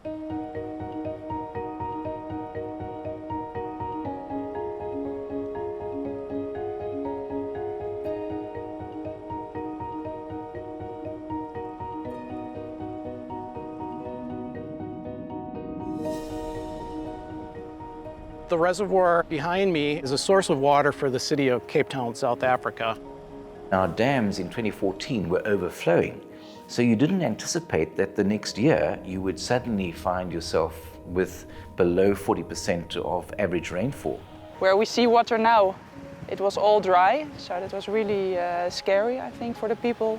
The reservoir behind me is a source of water for the city of Cape Town, South Africa. Our dams in 2014 were overflowing, so you didn't anticipate that the next year you would suddenly find yourself with below 40% of average rainfall. Where we see water now, it was all dry, so that was really scary, I think, for the people.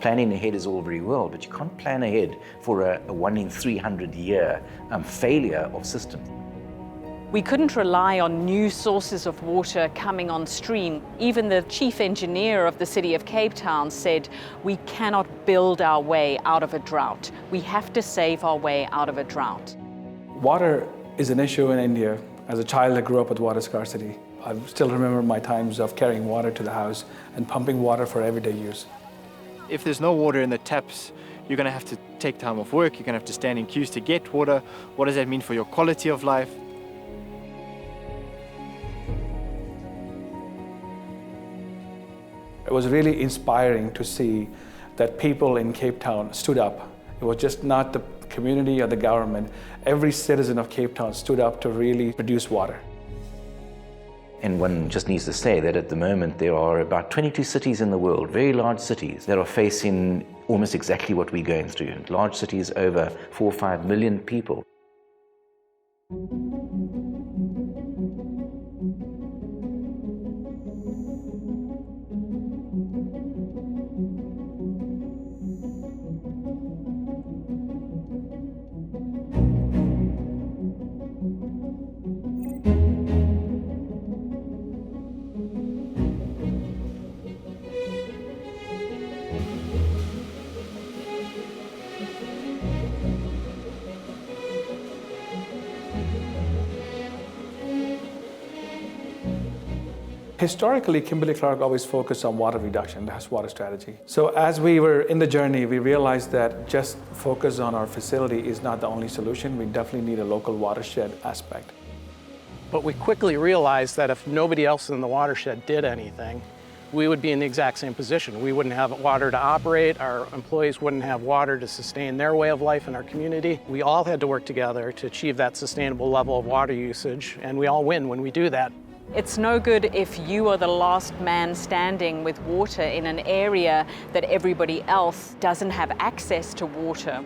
Planning ahead is all very well, but you can't plan ahead for a 1 in 300 year failure of systems. We couldn't rely on new sources of water coming on stream. Even the chief engineer of the city of Cape Town said, we cannot build our way out of a drought. We have to save our way out of a drought. Water is an issue in India. As a child, I grew up with water scarcity. I still remember my times of carrying water to the house and pumping water for everyday use. If there's no water in the taps, you're going to have to take time off work, you're going to have to stand in queues to get water. What does that mean for your quality of life? It was really inspiring to see that people in Cape Town stood up. It was just not the community or the government. Every citizen of Cape Town stood up to really produce water. And one just needs to say that at the moment there are about 22 cities in the world, very large cities, that are facing almost exactly what we're going through. Large cities, over 4 or 5 million people. Historically, Kimberly Clark always focused on water reduction, that's water strategy. So as we were in the journey, we realized that just focus on our facility is not the only solution. We definitely need a local watershed aspect. But we quickly realized that if nobody else in the watershed did anything, we would be in the exact same position. We wouldn't have water to operate, our employees wouldn't have water to sustain their way of life in our community. We all had to work together to achieve that sustainable level of water usage, and we all win when we do that. It's no good if you are the last man standing with water in an area that everybody else doesn't have access to water.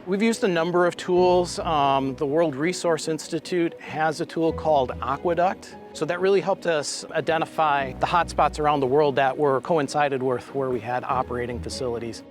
We've used a number of tools. The World Resource Institute has a tool called Aqueduct. So that really helped us identify the hotspots around the world that were coincided with where we had operating facilities.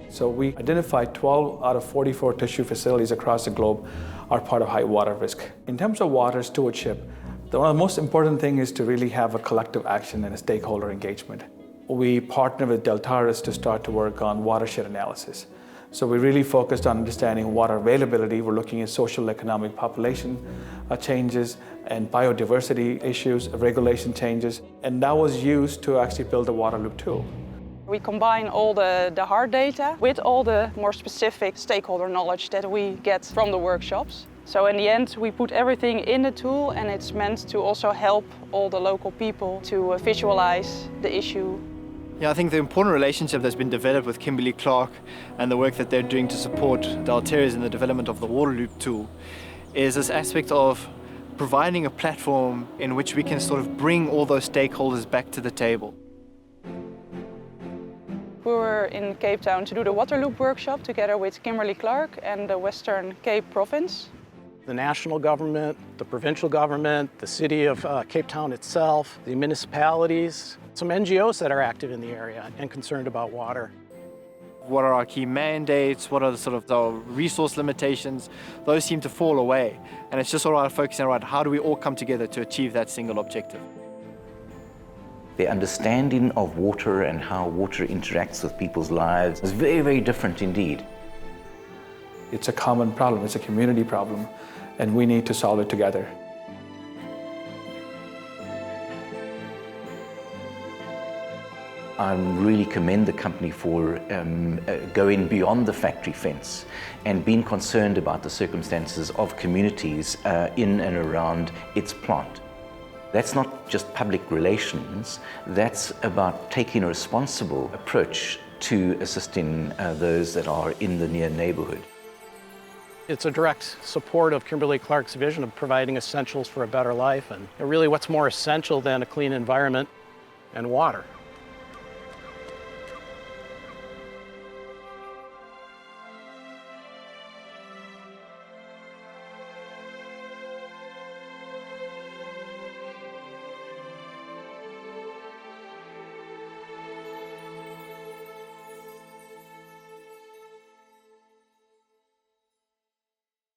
So we identified 12 out of 44 tissue facilities across the globe are part of high water risk. In terms of water stewardship, one of the most important thing is to really have a collective action and a stakeholder engagement. We partnered with Deltaris to start to work on watershed analysis. So we really focused on understanding water availability. We're looking at social, economic, population changes and biodiversity issues, regulation changes, and that was used to actually build the water loop tool. We combine all the hard data with all the more specific stakeholder knowledge that we get from the workshops. So in the end, we put everything in the tool, and it's meant to also help all the local people to visualize the issue. Yeah, I think the important relationship that's been developed with Kimberly Clark and the work that they're doing to support the Deltaris in the development of the water loop tool is this aspect of providing a platform in which we can sort of bring all those stakeholders back to the table. We were in Cape Town to do the water loop workshop together with Kimberly Clark and the Western Cape province. The national government, the provincial government, the city of Cape Town itself, the municipalities, some NGOs that are active in the area and concerned about water. What are our key mandates? What are the sort of the resource limitations? Those seem to fall away. And it's just all about focusing on how do we all come together to achieve that single objective. The understanding of water and how water interacts with people's lives is very, very different indeed. It's a common problem, it's a community problem, and we need to solve it together. I really commend the company for going beyond the factory fence and being concerned about the circumstances of communities in and around its plant. That's not just public relations, that's about taking a responsible approach to assisting those that are in the near neighborhood. It's a direct support of Kimberly Clark's vision of providing essentials for a better life, and really what's more essential than a clean environment and water.